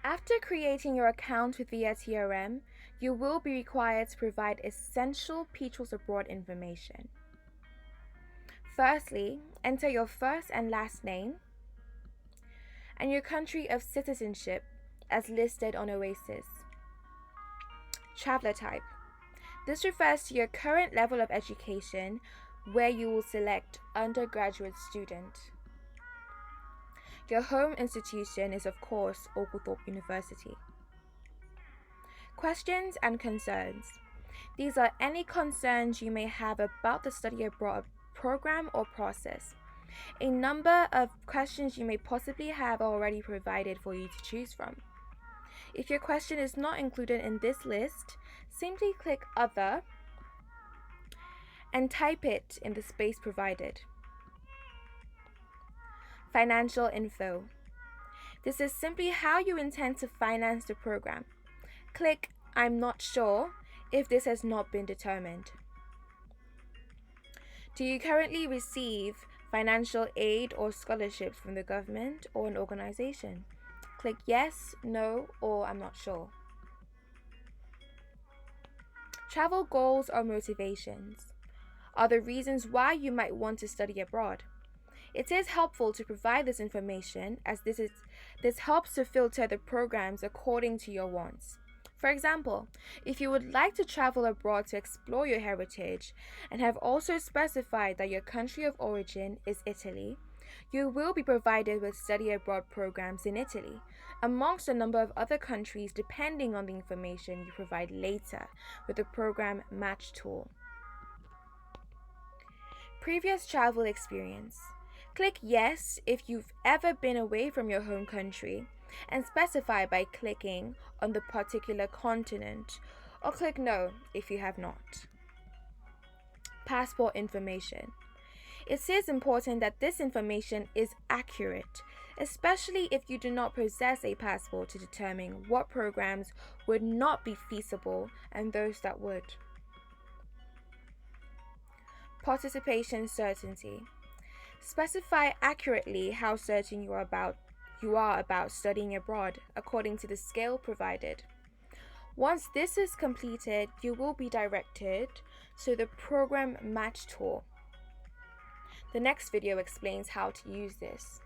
After creating your account with ViaTRM, you will be required to provide essential Petrels Abroad information. Firstly, enter your first and last name and your country of citizenship as listed on Oasis. Traveler type. This refers to your current level of education, where you will select undergraduate student. Your home institution is, of course, Oglethorpe University. Questions and concerns. These are any concerns you may have about the study abroad program or process. A number of questions you may possibly have are already provided for you to choose from. If your question is not included in this list, simply click Other and type it in the space provided. Financial info. This is simply how you intend to finance the program. Click I'm not sure if this has not been determined. Do you currently receive financial aid or scholarships from the government or an organization? Click yes, no, or I'm not sure. Travel goals or motivations are the reasons why you might want to study abroad. It is helpful to provide this information, as this helps to filter the programs according to your wants. For example, if you would like to travel abroad to explore your heritage and have also specified that your country of origin is Italy, you will be provided with study abroad programs in Italy, amongst a number of other countries depending on the information you provide later with the program match tool. Previous travel experience. Click yes if you've ever been away from your home country and specify by clicking on the particular continent, or click no if you have not. Passport information. It is important that this information is accurate, especially if you do not possess a passport, to determine what programs would not be feasible and those that would. Participation certainty. Specify accurately how certain you are about studying abroad according to the scale provided. Once this is completed, you will be directed to the program match tool. The next video explains how to use this.